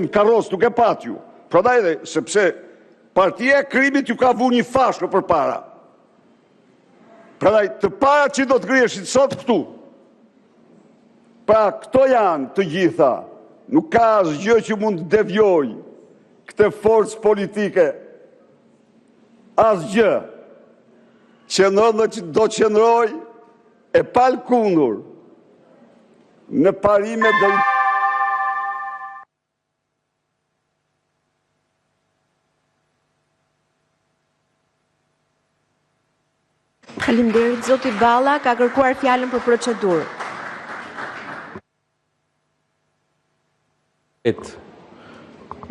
në karros nuk e pat ju. Prandaj dhe, sepse partia e krimit ju ka vu një fashë për para. Prandaj të para që do të griheshin sot këtu. Pra këto janë të gjitha. Nuk ka asgjë që mund të devjoj këtë forcë politike. Asgjë. Do qëndroj e pal kundur në parime dhe... Faleminderit, zoti Balla ka kërkuar fjalën për procedurë.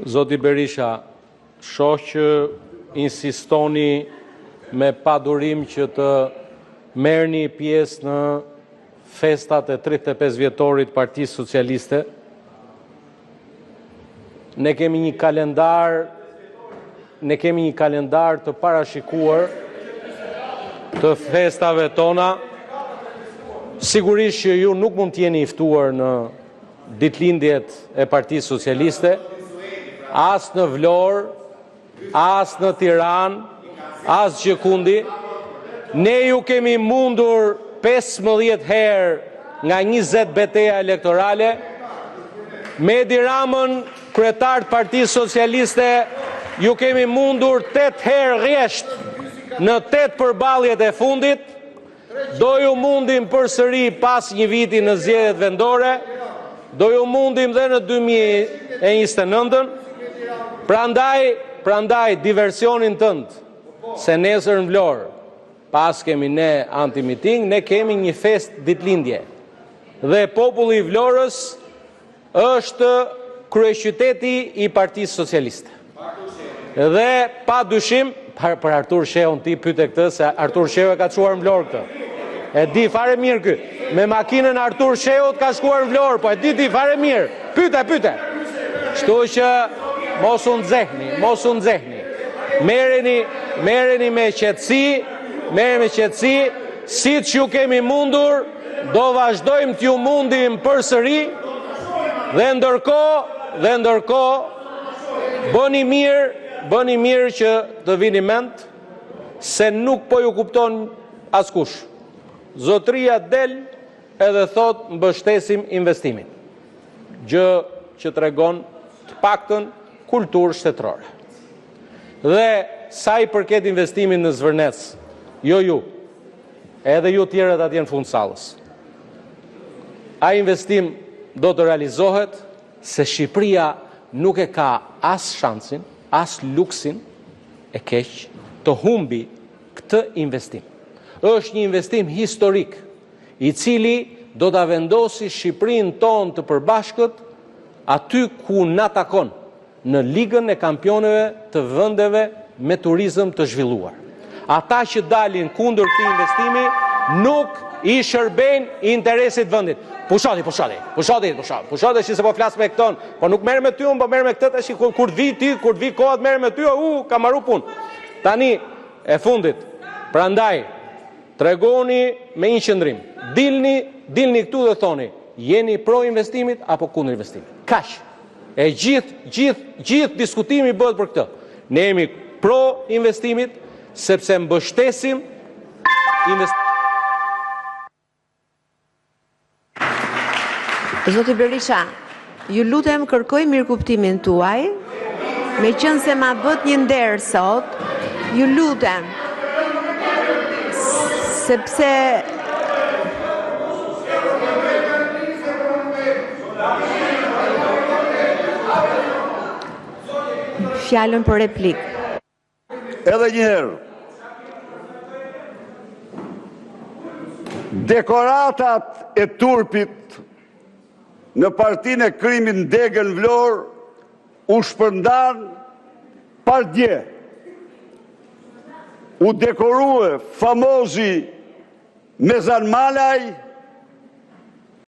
Zoti Berisha, shoh që insistoni me padurim që të merrni pjesë në festat e 35 vjetorit Partisë Socialiste. Ne kemi një kalendar të parashikuar të festave tona. Sigurisht që ju nuk mund të jeni i ftuar në ditëlindjet e Partisë Socialiste, as në Vlorë, as në Tiranë, as gjëkundi. Ne ju kemi mundur 15 herë nga 20 betejë elektorale. Me Edi Ramën, kryetar të Partisë Socialiste, ju kemi mundur 8 herë rresht në 8 përballjet e fundit. Do ju mundim përsëri pas një viti në zgjedhjet vendore. Do ju mundim dhe në 2029. Prandaj diversionin tënd, se nesër në Vlorë, pas kemi ne anti-miting, ne kemi një fest ditëlindje. Dhe populli i Vlorës është kryeqyteti i Partisë Socialiste. Dhe pa dyshim, për Artur Sheun ti pyete këtë, se Artur Sheu e ka çuar në Vlorë këtë. E di fare mirë ky. Me makinën Artur Sheut ka shkuar në Vlorë, po e di fare mirë. Pyete. Kështu që mos u nxehni. Merreni me qetësi, siç ju kemi mundur, do vazhdojmë t'ju mundim përsëri. Dhe ndërkohë bëni mirë që të vini mend se nuk po ju kupton askush. Zotria del edhe thot mbështesim investimin. Gjë që tregon të paktën kulturë shtetërore. Dhe sa i përket investimin në Zvërnec, jo ju, edhe ju tjerët atje në fund sallës. Ai investim do të realizohet se Shqipëria nuk e ka as shansin, as luksin e keq të humbi këtë investim. Është një investim historik, i cili do ta vendosi Shqipërinë tonë të përbashkët aty ku na takon, në ligën e kampionëve të vendeve me turizëm të zhvilluar. Ata që dalin kundër këtij investimi nuk i shërbejnë interesit vendit. Pushati, që se po flas me këton, po nuk merr me ty, po merr me këtë tash kur të vi koha të merr me ty, ka marru punë. Tani e fundit. Prandaj tregoni me një qëndrim. Dilni këtu dhe thoni, jeni pro investimit apo kundër investimit. Kaq. E gjithë diskutimi bëhet për këtë. Ne jemi pro investimit sepse mbështesim investimin. Zoti Berisha, ju lutem kërkoj mirëkuptimin tuaj, meqense ma bët një nder sot, ju lutem, sepse fjalën për replik. Edhe një herë. Dekoratat e turpit në partinë e krimit në Degën Vlorë u shpërndan par dje. U dekorue famozi Mezan Malaj,